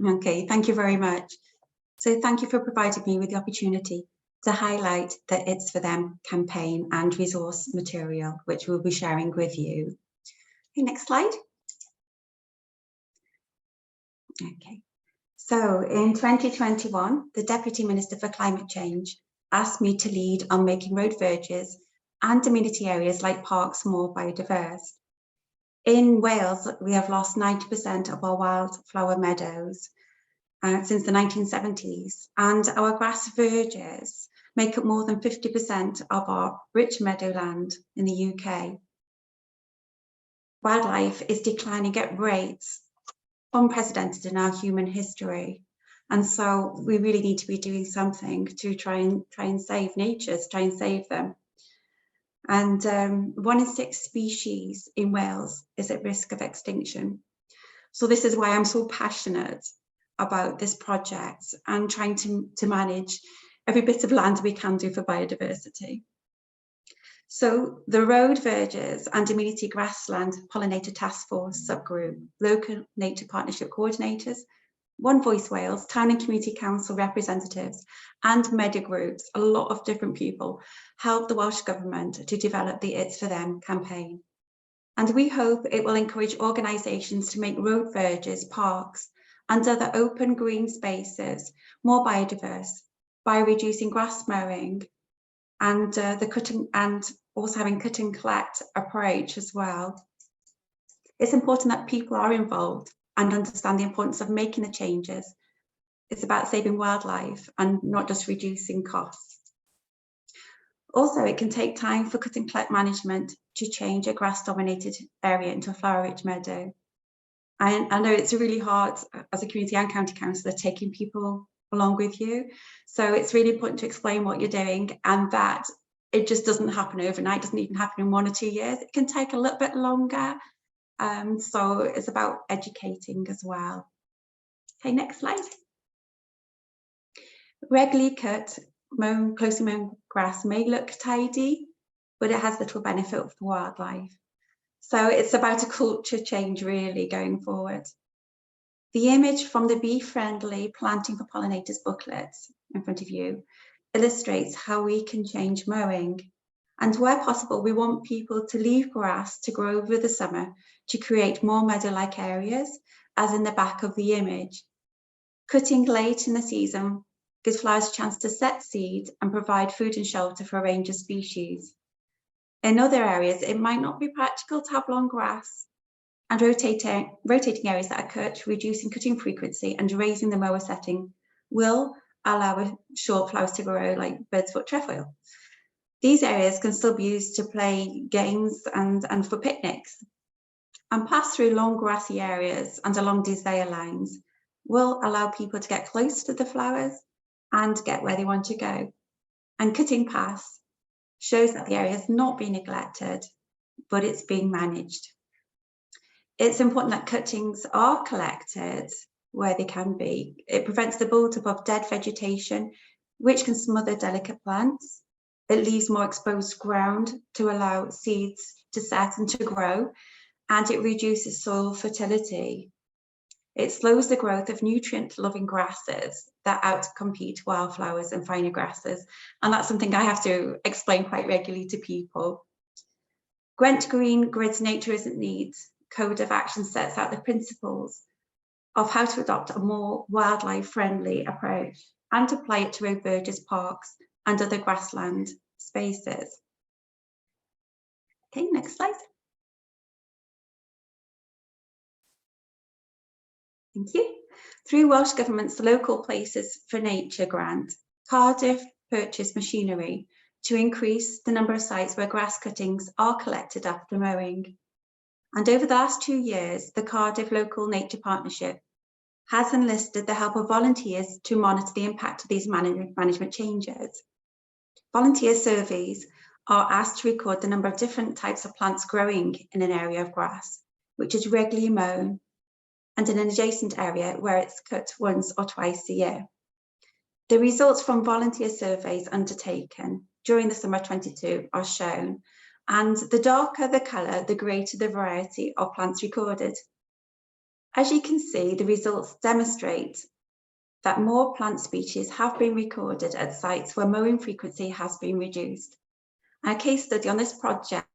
Okay, thank you very much. So thank you for providing me with the opportunity to highlight the It's For Them campaign and resource material, which we'll be sharing with you. Okay, next slide. Okay, so in 2021, the Deputy Minister for Climate Change asked me to lead on making road verges and amenity areas like parks more biodiverse. In Wales, we have lost 90% of our wildflower meadows since the 1970s, and our grass verges make up more than 50% of our rich meadowland in the UK. Wildlife is declining at rates unprecedented in our human history, and so we really need to be doing something to try and save nature, try and save them. And 1 in 6 species in Wales is at risk of extinction. So this is why I'm so passionate about this project and trying to manage every bit of land we can do for biodiversity. So the road verges and amenity grassland pollinator task force subgroup, local nature partnership coordinators, One Voice Wales, town and community council representatives, and media groups, a lot of different people, helped the Welsh Government to develop the It's For Them campaign. And we hope it will encourage organisations to make road verges, parks, and other open green spaces more biodiverse by reducing grass mowing and the cutting, and also having cut and collect approach as well. It's important that people are involved and understand the importance of making the changes. It's about saving wildlife and not just reducing costs. Also, it can take time for cut and collect management to change a grass-dominated area into a flower-rich meadow. I know it's really hard as a community and county councillor taking people along with you. So it's really important to explain what you're doing, and that it just doesn't happen overnight, doesn't even happen in 1 or 2 years. It can take a little bit longer. So it's about educating as well. Okay, next slide. Regularly cut, closely mown grass may look tidy, but it has little benefit for wildlife. So it's about a culture change really going forward. The image from the Bee-Friendly Planting for Pollinators booklet in front of you illustrates how we can change mowing. And where possible, we want people to leave grass to grow over the summer to create more meadow-like areas, as in the back of the image. Cutting late in the season gives flowers a chance to set seed and provide food and shelter for a range of species. In other areas, it might not be practical to have long grass, and rotating areas that are cut, reducing cutting frequency and raising the mower setting will allow short flowers to grow like bird's foot trefoil. These areas can still be used to play games and for picnics. And pass through long grassy areas and along desire lines will allow people to get close to the flowers and get where they want to go. And cutting paths shows that the area is not being neglected, but it's being managed. It's important that cuttings are collected where they can be. It prevents the build-up of dead vegetation, which can smother delicate plants. It leaves more exposed ground to allow seeds to set and to grow, and it reduces soil fertility. It slows the growth of nutrient-loving grasses that outcompete wildflowers and finer grasses, and that's something I have to explain quite regularly to people. Gwent Green Grid's Nature Isn't Needs Code of Action sets out the principles of how to adopt a more wildlife-friendly approach and apply it to road verges, parks, and other grassland spaces. Okay, next slide. Thank you. Through Welsh Government's Local Places for Nature grant, Cardiff purchased machinery to increase the number of sites where grass cuttings are collected after mowing. And over the last 2 years, the Cardiff Local Nature Partnership has enlisted the help of volunteers to monitor the impact of these management changes. Volunteer surveys are asked to record the number of different types of plants growing in an area of grass, which is regularly mown, and in an adjacent area where it's cut once or twice a year. The results from volunteer surveys undertaken during the summer 22 are shown, and the darker the colour, the greater the variety of plants recorded. As you can see, the results demonstrate that more plant species have been recorded at sites where mowing frequency has been reduced. And a case study on this project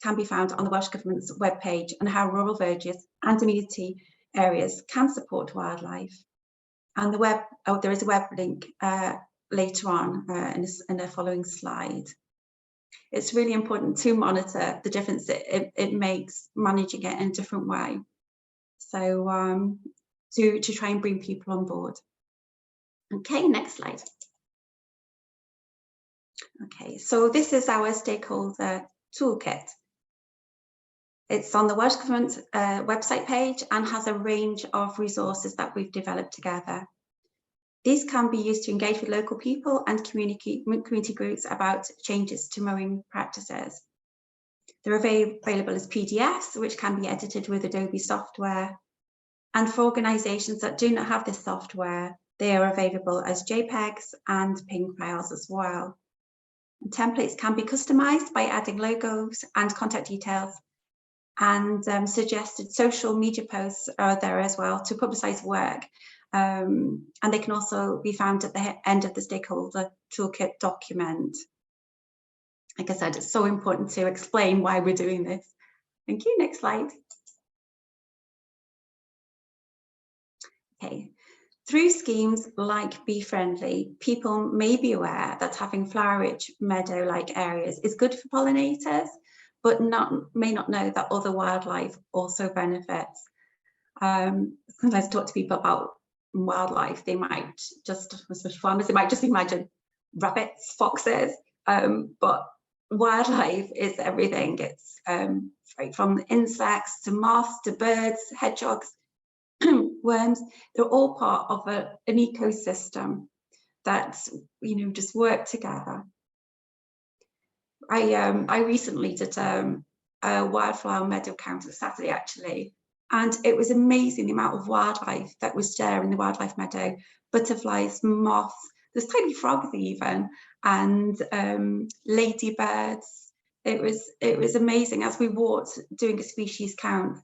can be found on the Welsh Government's webpage on how rural verges and amenity areas can support wildlife. And there is a web link later on in the following slide. It's really important to monitor the difference it makes managing it in a different way. So to try and bring people on board. Okay, next slide. Okay, so this is our stakeholder toolkit. It's on the Welsh Government website page and has a range of resources that we've developed together. These can be used to engage with local people and community groups about changes to mowing practices. They're available as PDFs, which can be edited with Adobe software. And for organisations that do not have this software, they are available as JPEGs and PNG files as well. And templates can be customised by adding logos and contact details, and suggested social media posts are there as well to publicise work. And they can also be found at the end of the stakeholder toolkit document. Like I said, it's so important to explain why we're doing this. Thank you. Next slide. Okay. Through schemes like Bee Friendly, people may be aware that having flower-rich meadow-like areas is good for pollinators, but may not know that other wildlife also benefits. Sometimes I talk to people about wildlife, they might just, especially farmers, they might just imagine rabbits, foxes, but wildlife is everything. It's right from insects to moths to birds, hedgehogs, worms. They're all part of an ecosystem that's, just work together. I recently did a wildflower meadow count on Saturday actually, and it was amazing the amount of wildlife that was there in the wildlife meadow. Butterflies, moths, there's tiny frogs even, and ladybirds. It was amazing. As we walked doing a species count,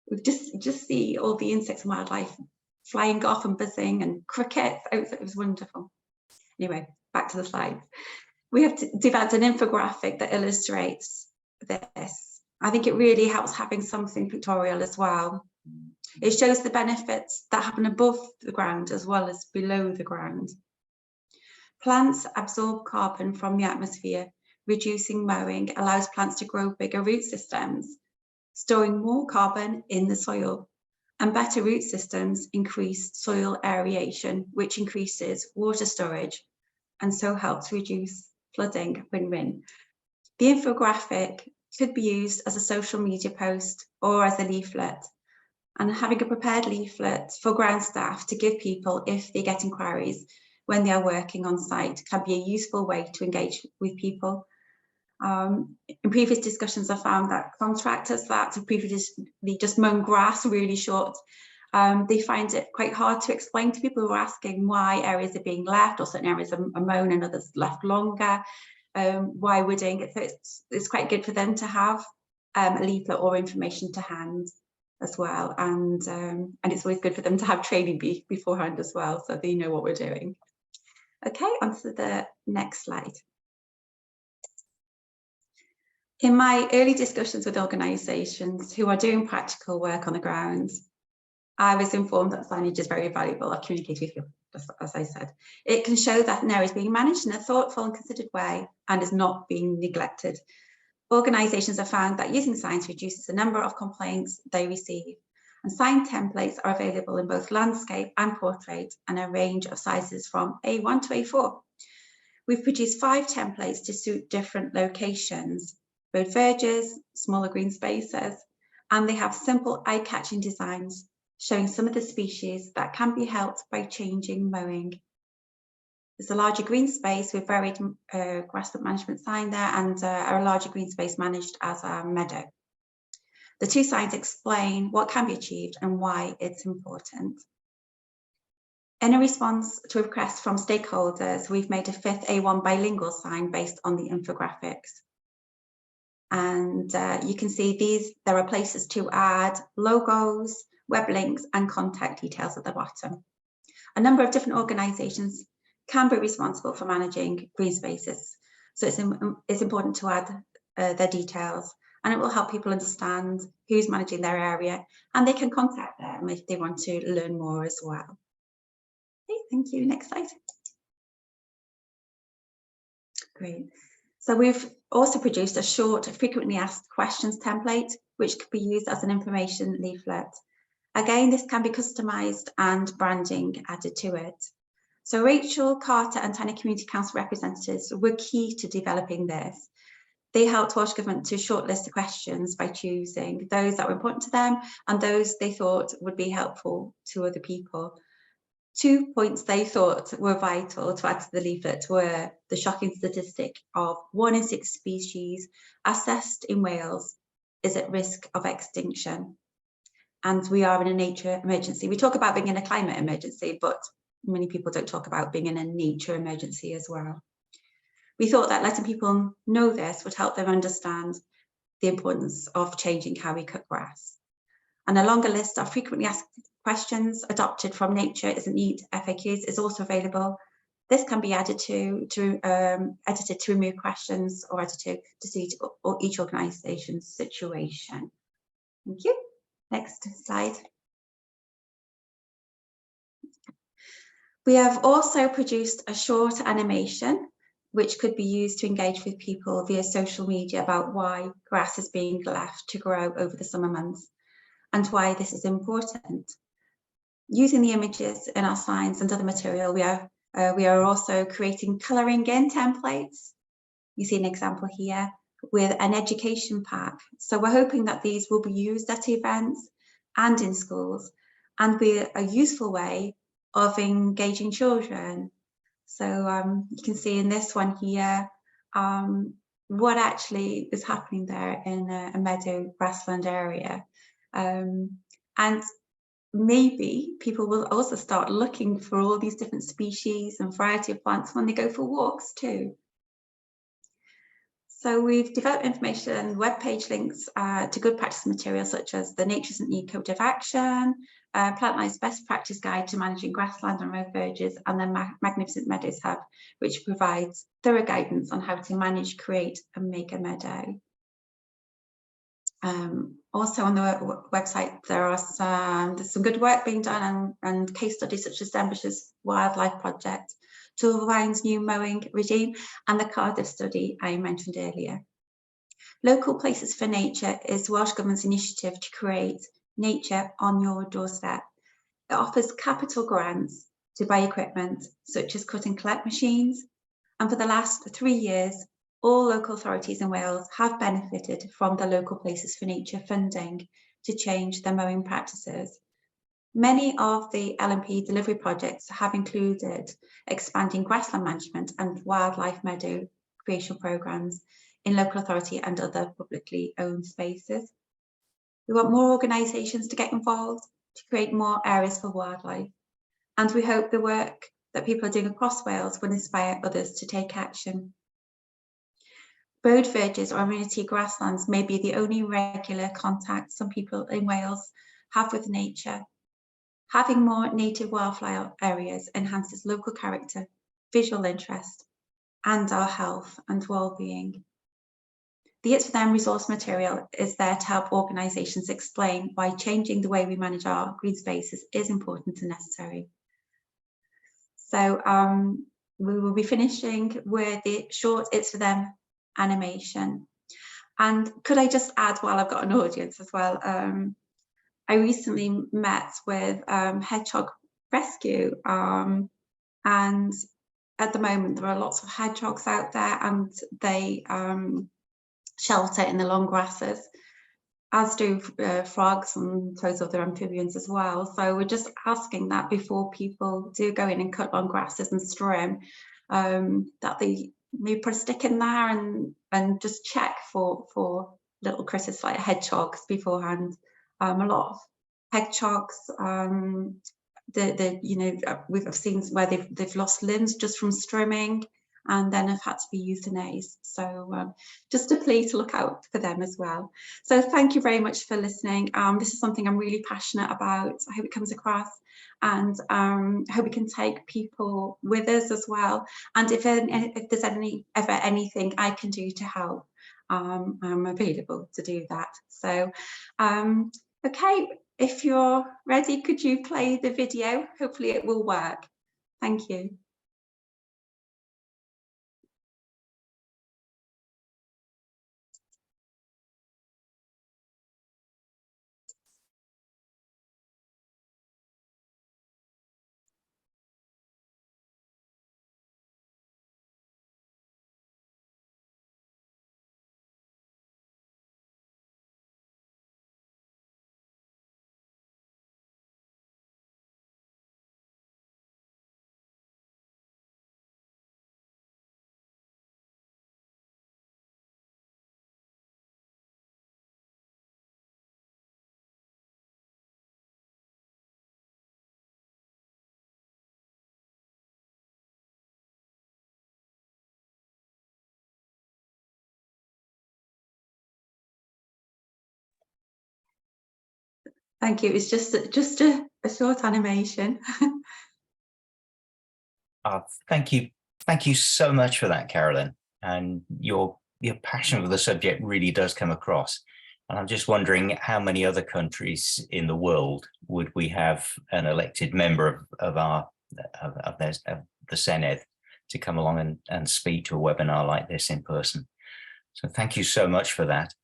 we just see all the insects and wildlife flying off and buzzing, and crickets. It was wonderful. Anyway, back to the slides. We have developed an infographic that illustrates this. I think it really helps having something pictorial as well. It shows the benefits that happen above the ground as well as below the ground. Plants absorb carbon from the atmosphere. Reducing mowing allows plants to grow bigger root systems, storing more carbon in the soil. And better root systems increase soil aeration, which increases water storage and so helps reduce flooding. Win-win. The infographic could be used as a social media post or as a leaflet, and having a prepared leaflet for ground staff to give people if they get inquiries when they are working on site can be a useful way to engage with people. In previous discussions, I found that contractors that have previously just mown grass really short, they find it quite hard to explain to people who are asking why areas are being left, or certain areas are mown and others left longer, why we're doing it. So it's quite good for them to have a leaflet or information to hand as well, and it's always good for them to have training beforehand as well, so they know what we're doing. Okay, on to the next slide. In my early discussions with organisations who are doing practical work on the ground, I was informed that signage is very valuable. I've communicated with you, as I said. It can show that an area is being managed in a thoughtful and considered way and is not being neglected. Organisations have found that using signs reduces the number of complaints they receive, and sign templates are available in both landscape and portrait and a range of sizes from A1 to A4. We've produced 5 templates to suit different locations, road verges, smaller green spaces, and they have simple eye-catching designs showing some of the species that can be helped by changing mowing. There's a larger green space with varied grassland management sign there, and a larger green space managed as a meadow. The 2 signs explain what can be achieved and why it's important. In a response to a request from stakeholders, we've made a 5th A1 bilingual sign based on the infographics. And you can see there are places to add logos, web links and contact details at the bottom. A number of different organisations can be responsible for managing green spaces. So it's important to add their details, and it will help people understand who's managing their area, and they can contact them if they want to learn more as well. Okay, thank you. Next slide. Great. So we've also produced a short frequently asked questions template, which could be used as an information leaflet. Again, this can be customised and branding added to it. So Rachel, Carter and Tiny Community Council representatives were key to developing this. They helped Welsh Government to shortlist the questions by choosing those that were important to them and those they thought would be helpful to other people. 2 points they thought were vital to add to the leaflet were the shocking statistic of 1 in 6 species assessed in Wales is at risk of extinction. And we are in a nature emergency. We talk about being in a climate emergency, but many people don't talk about being in a nature emergency as well. We thought that letting people know this would help them understand the importance of changing how we cut grass. And a longer list of frequently asked questions adopted from Nature Isn't Neat FAQs is also available. This can be added edited to remove questions or edited to suit each organisation's situation. Thank you. Next slide. We have also produced a short animation which could be used to engage with people via social media about why grass is being left to grow over the summer months and why this is important. Using the images in our signs and other material, we are also creating colouring in templates. You see an example here with an education pack. So we're hoping that these will be used at events and in schools and be a useful way of engaging children. So you can see in this one here what actually is happening there in a meadow grassland area. And maybe people will also start looking for all these different species and variety of plants when they go for walks too. So we've developed information, web page links to good practice materials such as the Nature Isn't Neat Code of Action, Plant Life's Best Practice Guide to Managing Grassland and Road Verges, and the Magnificent Meadows Hub, which provides thorough guidance on how to manage, create and make a meadow. Also on the website, there's some good work being done and case studies such as Denbighshire's Wildlife Project, Tulvine's new mowing regime and the Cardiff study I mentioned earlier. Local Places for Nature is Welsh Government's initiative to create nature on your doorstep. It offers capital grants to buy equipment such as cut and collect machines, and for the last 3 years all local authorities in Wales have benefited from the Local Places for Nature funding to change their mowing practices. Many of the LNP delivery projects have included expanding grassland management and wildlife meadow creation programmes in local authority and other publicly owned spaces. We want more organisations to get involved to create more areas for wildlife, and we hope the work that people are doing across Wales will inspire others to take action. Road verges or amenity grasslands may be the only regular contact some people in Wales have with nature. Having more native wildflower areas enhances local character, visual interest, and our health and well-being. The It's For Them resource material is there to help organisations explain why changing the way we manage our green spaces is important and necessary. So we will be finishing with the short It's For Them animation. And could I just add, while I've got an audience as well, I recently met with Hedgehog Rescue, and at the moment there are lots of hedgehogs out there and they shelter in the long grasses, as do frogs and those other amphibians as well. So we're just asking that before people do go in and cut long grasses and strew them, that they maybe put a stick in there and just check for little critters like hedgehogs beforehand. A lot of hedgehogs, we've seen where they've lost limbs just from strimming, and then have had to be euthanized. So just a plea to look out for them as well. So thank you very much for listening. This is something I'm really passionate about. I hope it comes across, and I hope we can take people with us as well. And if there's ever anything I can do to help, I'm available to do that. So okay, if you're ready, could you play the video? Hopefully it will work. Thank you. Thank you. It's just a short animation. Thank you so much for that, Carolyn. And your passion for the subject really does come across. And I'm just wondering how many other countries in the world would we have an elected member of the Senedd to come along and speak to a webinar like this in person. So thank you so much for that.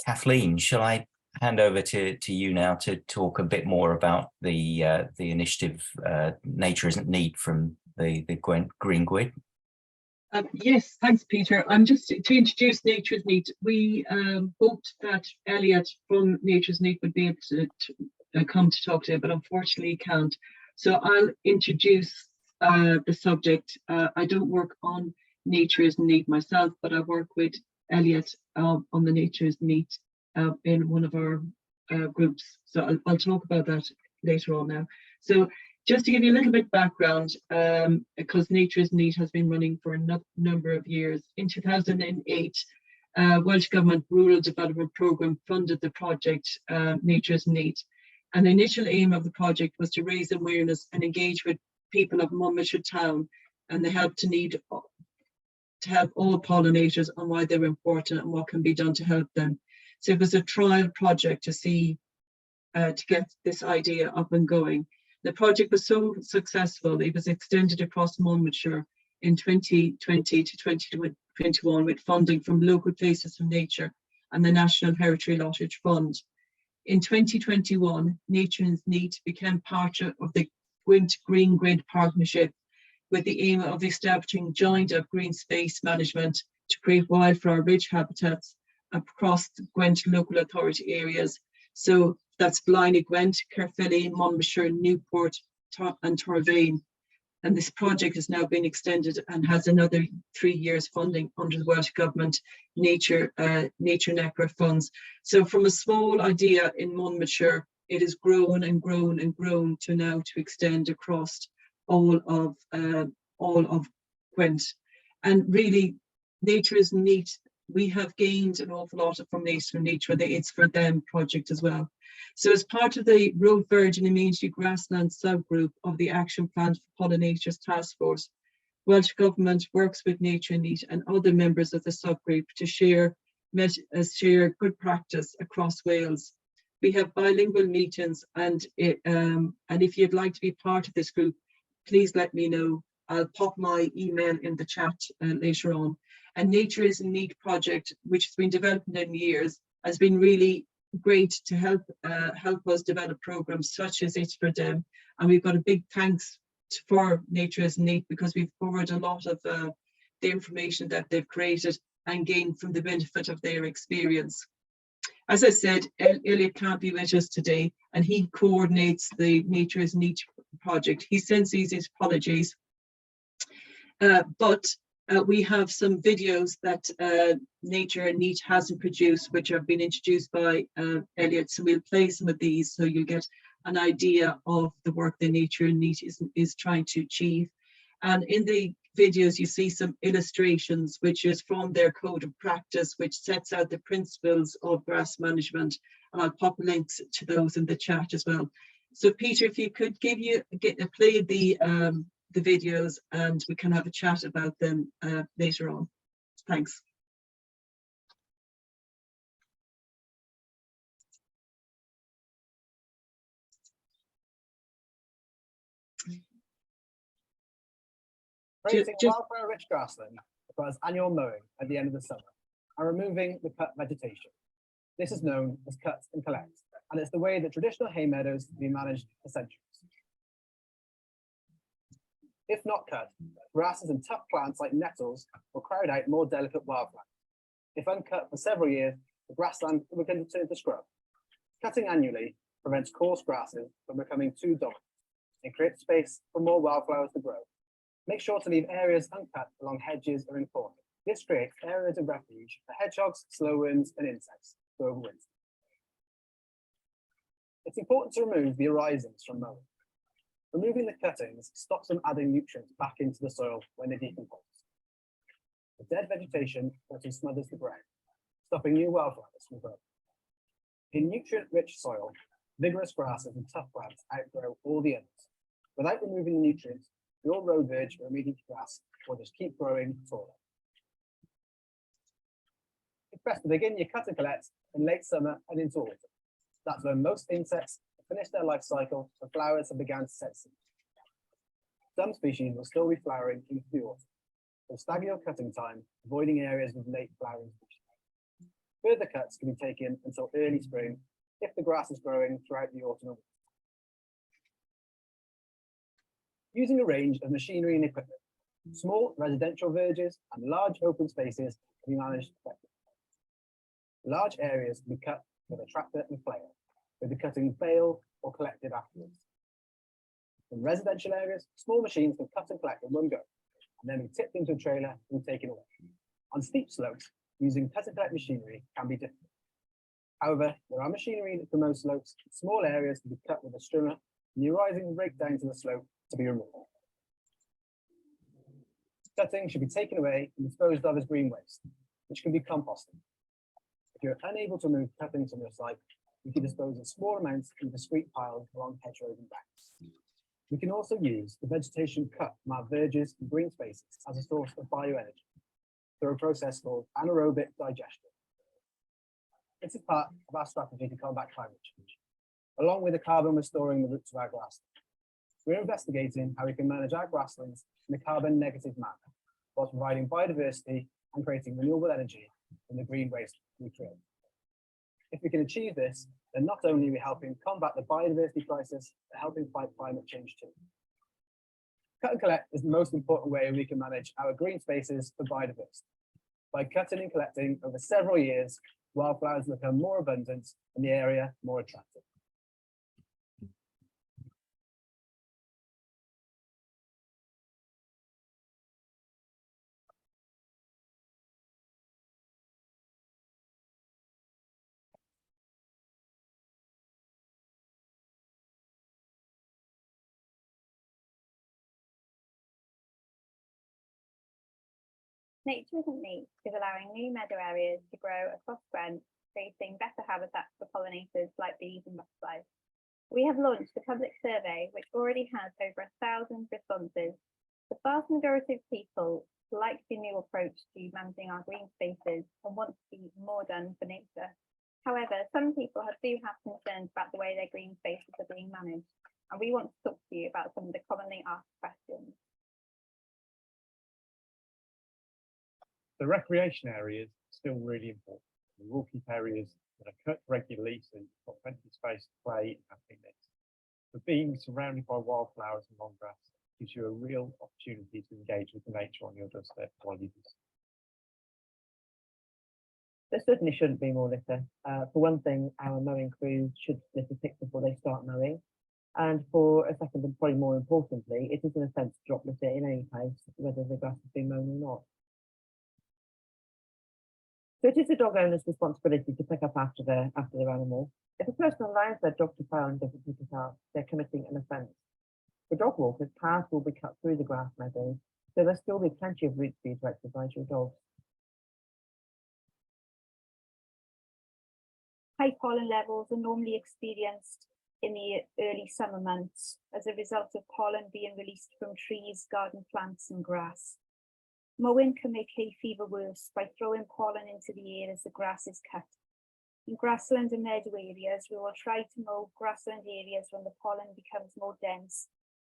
Kathleen, shall I hand over to you now to talk a bit more about the initiative Nature Isn't Neat from the Green Grid? Yes, thanks, Peter. Just to introduce Nature Is Neat. We hoped that Elliot from Nature Is Neat would be able to come to talk today, but unfortunately he can't. So I'll introduce the subject. I don't work on Nature Isn't Neat myself, but I work with Elliot on the Nature Is Neat in one of our groups. So I'll talk about that later on now. So just to give you a little bit background, because Nature Is Neat has been running for a number of years. In 2008, Welsh Government Rural Development Programme funded the project Nature Is Neat. And the initial aim of the project was to raise awareness and engage with people of Monmouthshire town, and they help to help all pollinators on why they're important and what can be done to help them. So it was a trial project to see, to get this idea up and going. The project was so successful, it was extended across Monmouthshire in 2020 to 2021 with funding from Local Places for Nature and the National Heritage Lottery Fund. In 2021, Nature Is Neat became part of the Gwent Green Grid partnership with the aim of establishing joined-up green space management to create wildflower-rich habitats across the Gwent local authority areas. So that's Blyny, Gwent, Caerphilly, Monmouthshire, Newport and Torvane. And this project has now been extended and has another 3 years funding under the Welsh Government Nature NECRA funds. So from a small idea in Monmouthshire, it has grown and grown and grown to now to extend across all of Gwent. And really, Nature Is Neat. We have gained an awful lot from Nature, the It's For Them project as well. So as part of the Road, Verge and Amenity Grassland subgroup of the Action Plan for Pollinators Task Force, Welsh Government works with Nature Neat and other members of the subgroup to share good practice across Wales. We have bilingual meetings, and if you'd like to be part of this group, please let me know. I'll pop my email in the chat later on. And Nature Is Neat project, which has been developed in years, has been really great to help us develop programs such as It's For Them. And we've got a big thanks for Nature Is Neat because we've covered a lot of the information that they've created and gained from the benefit of their experience. As I said, Elliot can't be with us today, and he coordinates the Nature Is Neat project. He sends his apologies, but we have some videos that Nature Neat hasn't produced, which have been introduced by Elliot. So we'll play some of these so you'll get an idea of the work that Nature Neat is trying to achieve. And in the videos, you see some illustrations, which is from their code of practice, which sets out the principles of grass management. And I'll pop links to those in the chat as well. So Peter, if you could play the videos, and we can have a chat about them later on. Thanks. Creating wildflower-rich grassland requires annual mowing at the end of the summer and removing the cut vegetation. This is known as cut and collect, and it's the way that traditional hay meadows have been managed for centuries. If not cut, grasses and tough plants like nettles will crowd out more delicate wildflowers. If uncut for several years, the grassland will begin to turn to scrub. Cutting annually prevents coarse grasses from becoming too dominant and creates space for more wildflowers to grow. Make sure to leave areas uncut along hedges or in corners. This creates areas of refuge for hedgehogs, slowworms, and insects to overwinter. It's important to remove the arisings from mowing. Removing the cuttings stops them adding nutrients back into the soil when they decompose. The dead vegetation also smothers the ground, stopping new wildflowers from growing. In nutrient-rich soil, vigorous grasses and tough plants outgrow all the others. Without removing the nutrients, your road verge or immediate grass will just keep growing taller. It's best to begin your cut and collect in late summer and into autumn. That's when most insects have finished their life cycle and flowers have begun to set seed. Some species will still be flowering into the autumn, so stagger your cutting time, avoiding areas with late flowering species. Further cuts can be taken until early spring if the grass is growing throughout the autumn. Using a range of machinery and equipment, small residential verges and large open spaces can be managed effectively. Large areas can be cut with a tractor and flail, with the cutting baled or collected afterwards. In residential areas, small machines can cut and collect in one go, and then be tipped into a trailer and taken away. On steep slopes, using cut and collect machinery can be difficult. However, there are machinery that promotes slopes. Small areas can be cut with a strimmer, and the arising rake down to the slope to be removed. Cutting should be taken away and disposed of as green waste, which can be composted. If you're unable to remove cuttings from your site, you can dispose of small amounts in discrete piles along hedgerows and banks. We can also use the vegetation cut from our verges and green spaces as a source of bioenergy through a process called anaerobic digestion. This is part of our strategy to combat climate change, along with the carbon restoring the roots of our grasslands. We're investigating how we can manage our grasslands in a carbon negative manner, whilst providing biodiversity and creating renewable energy from the green waste we create. If we can achieve this, then not only are we helping combat the biodiversity crisis, but helping fight climate change too. Cut and collect is the most important way we can manage our green spaces for biodiversity. By cutting and collecting over several years, wildflowers become more abundant and the area more attractive. Nature isn't neat is allowing new meadow areas to grow across Brent, creating better habitats for pollinators like bees and butterflies. We have launched a public survey which already has over 1,000 responses. The vast majority of people like the new approach to managing our green spaces and want to see more done for nature. However, some people do have concerns about the way their green spaces are being managed, and we want to talk to you about some of the commonly asked questions. The recreation areas are still really important. We will keep areas that are cut regularly, so you've got plenty of space to play and picnics. But being surrounded by wildflowers and long grass gives you a real opportunity to engage with the nature on your doorstep while you do so. There certainly shouldn't be more litter. For one thing, our mowing crew should litter pick before they start mowing. And for a second, and probably more importantly, it is an offence to drop litter in any place, whether the grass has been mown or not. So it is the dog owner's responsibility to pick up after their animal. If a person allows their dog to foul and doesn't pick it up, they're committing an offence. For dog walkers, paths will be cut through the grass meadows, so there'll still be plenty of routes for you to exercise your dogs. High pollen levels are normally experienced in the early summer months as a result of pollen being released from trees, garden plants and grass. Mowing can make hay fever worse by throwing pollen into the air as the grass is cut. In grassland and meadow areas, we will try to mow grassland areas when the pollen becomes more dense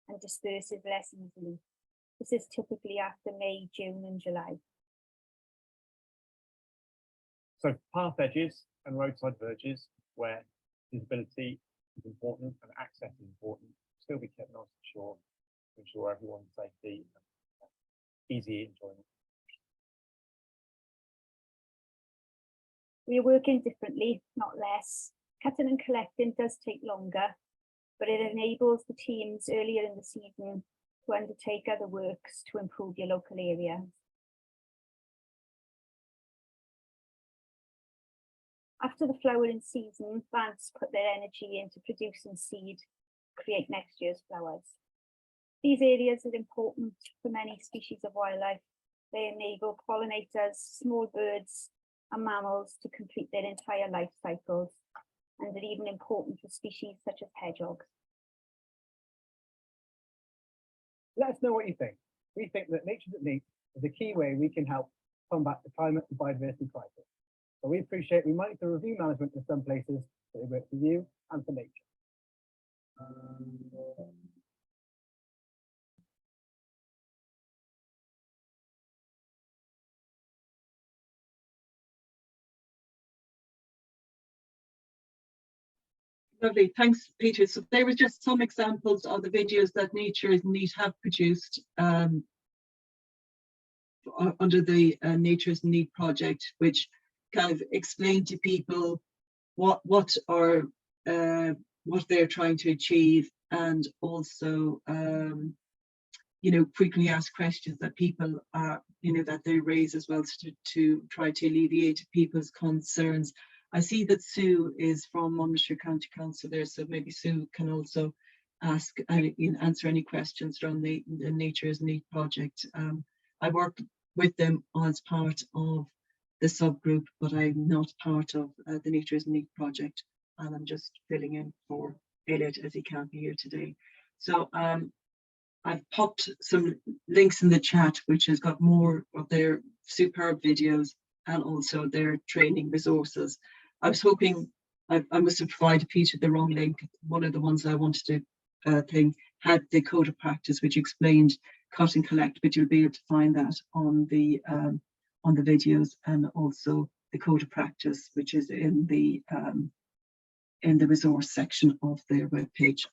and disperses less easily. This is typically after May, June and July. So path edges and roadside verges where visibility is important and access is important, still be kept nice and short to ensure everyone's safety and easy enjoyment. We are working differently, not less. Cutting and collecting does take longer, but it enables the teams earlier in the season to undertake other works to improve your local area. After the flowering season, plants put their energy into producing seed to create next year's flowers. These areas are important for many species of wildlife. They enable pollinators, small birds and mammals to complete their entire life cycles, and are even important for species such as hedgehogs. Let us know what you think. We think that Nature's at Neat is a key way we can help combat the climate and biodiversity crisis. So we appreciate we might need to review management in some places, but it works for you and for nature. Lovely, thanks, Peter. So there were just some examples of the videos that Nature is Neat have produced under the Nature is Neat project, which kind of explain to people what they're trying to achieve, and also you know, frequently asked questions that people are, you know, that they raise as well to try to alleviate people's concerns. I see that Sue is from Monmouthshire County Council there, so maybe Sue can also ask answer any questions around the Nature is Neat project. I work with them as part of the subgroup, but I'm not part of the Nature is Neat project, and I'm just filling in for Elliot as he can't be here today. So I've popped some links in the chat, which has got more of their superb videos and also their training resources. I was hoping I must have provided Peter the wrong link. One of the ones I wanted to thing had the code of practice, which explained cut and collect, but you'll be able to find that on the videos, and also the code of practice, which is in the resource section of their webpage.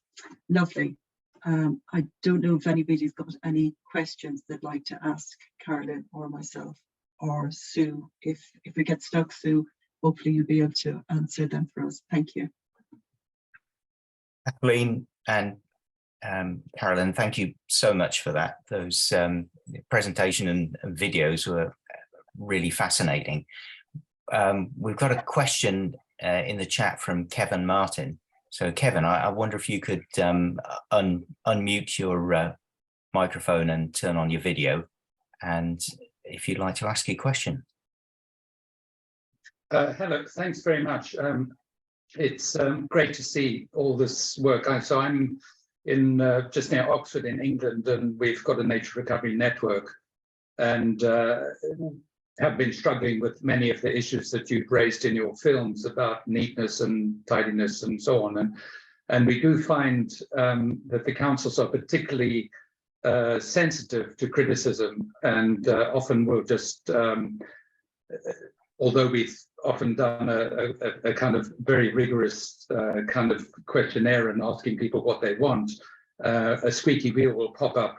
Lovely. I don't know if anybody's got any questions they'd like to ask Carolyn or myself or Sue. If we get stuck, Sue, hopefully you'll be able to answer them for us. Thank you. Kathleen and Carolyn, thank you so much for that. Those presentation and videos were really fascinating. We've got a question in the chat from Kevin Martin. So Kevin, I wonder if you could unmute your microphone and turn on your video, and if you'd like to ask your question. Hello, thanks very much. It's great to see all this work. So I'm in just near Oxford in England, and we've got a nature recovery network, and have been struggling with many of the issues that you've raised in your films about neatness and tidiness and so on. And we do find that the councils are particularly sensitive to criticism, and often will just, although we've often done a kind of very rigorous kind of questionnaire and asking people what they want, a squeaky wheel will pop up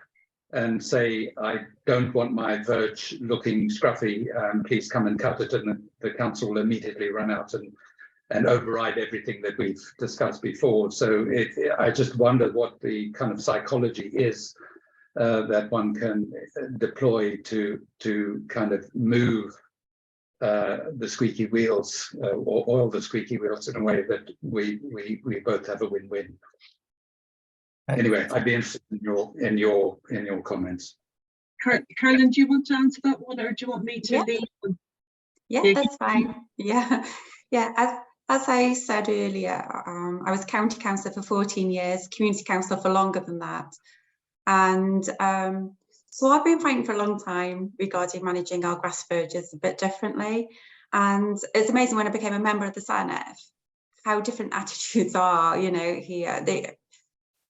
and say, I don't want my verge looking scruffy, please come and cut it, and the council will immediately run out and override everything that we've discussed before. So I just wonder what the kind of psychology is that one can deploy to kind of move the squeaky wheels or oil the squeaky wheels in a way that we both have a win-win. Anyway, I'd be interested in your comments. Carolyn, do you want to answer that one, or do you want me to Yeah. lead? Yeah, Yeah. that's fine. Yeah, yeah. As I said earlier, I was county councillor for 14 years, community councillor for longer than that. And so I've been fighting for a long time regarding managing our grass verges a bit differently. And it's amazing when I became a member of the SANF, how different attitudes are, you know, here. They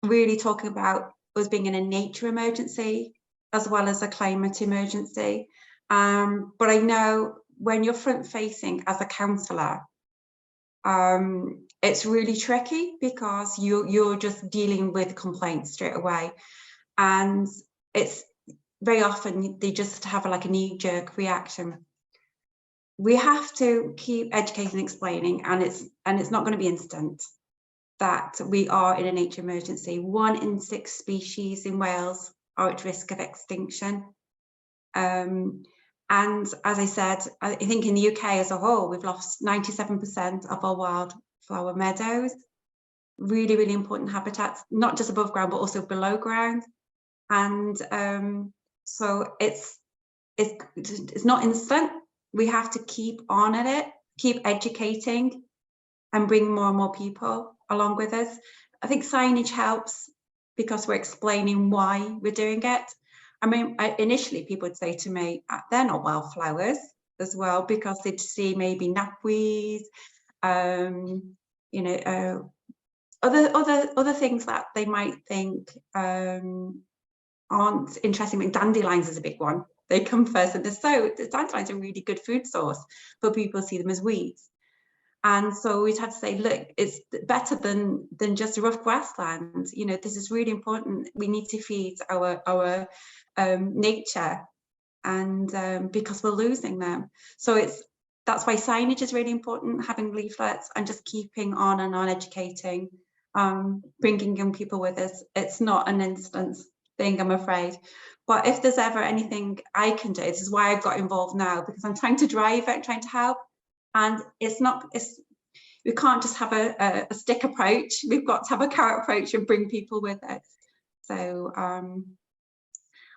really talking about us being in a nature emergency as well as a climate emergency. But I know when you're front facing as a councillor, it's really tricky because you're just dealing with complaints straight away. And it's very often they just have like a knee-jerk reaction. We have to keep educating and explaining, and it's not going to be instant, that we are in a nature emergency. 1 in 6 species in Wales are at risk of extinction. And as I said, I think in the UK as a whole, we've lost 97% of our wildflower meadows. Really, really important habitats, not just above ground, but also below ground. And so it's not instant. We have to keep on at it, keep educating and bring more and more people along with us. I think signage helps because we're explaining why we're doing it. I mean, initially people would say to me, they're not wildflowers as well, because they'd see maybe knapweed, you know, other things that they might think aren't interesting. I mean, dandelions is a big one. They come first, and the dandelions are a really good food source, but people see them as weeds. And so we'd have to say, look, it's better than just a rough grassland. You know, this is really important. We need to feed our nature, and because we're losing them. So that's why signage is really important, having leaflets and just keeping on and on educating, bringing young people with us. It's not an instant thing, I'm afraid. But if there's ever anything I can do, this is why I've got involved now, because I'm trying to drive it, trying to help. And we can't just have a stick approach. We've got to have a carrot approach and bring people with us. So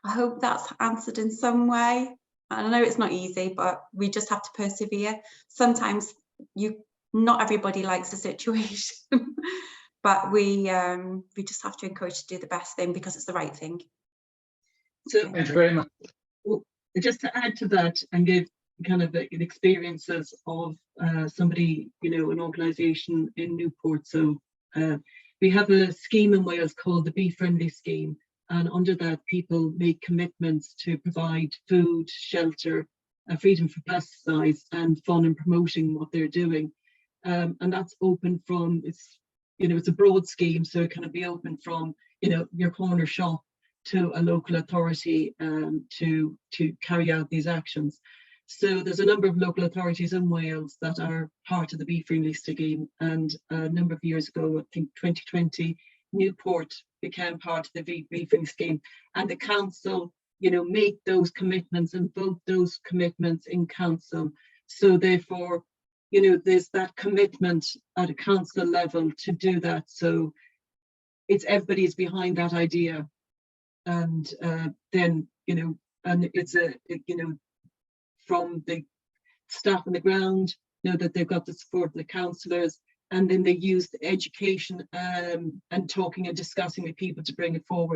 I hope that's answered in some way. I know it's not easy, but we just have to persevere. Sometimes not everybody likes the situation, but we just have to encourage to do the best thing because it's the right thing. So Thank you very much. just to add to that and give kind of experiences of somebody, you know, an organisation in Newport. So we have a scheme in Wales called the Bee Friendly scheme, and under that people make commitments to provide food, shelter, freedom from pesticides, and fun in promoting what they're doing. And that's open from, it's a broad scheme, so it can be open from, your corner shop to a local authority to carry out these actions. So there's a number of local authorities in Wales that are part of the Bee Friendly scheme, and a number of years ago, I think 2020, Newport became part of the Bee Friendly scheme, and the council, make those commitments and vote those commitments in council. So therefore, there's that commitment at a council level to do that. So it's everybody's behind that idea, and then and it's from the staff on the ground, that they've got the support of the councillors, and then they use the education and talking and discussing with people to bring it forward.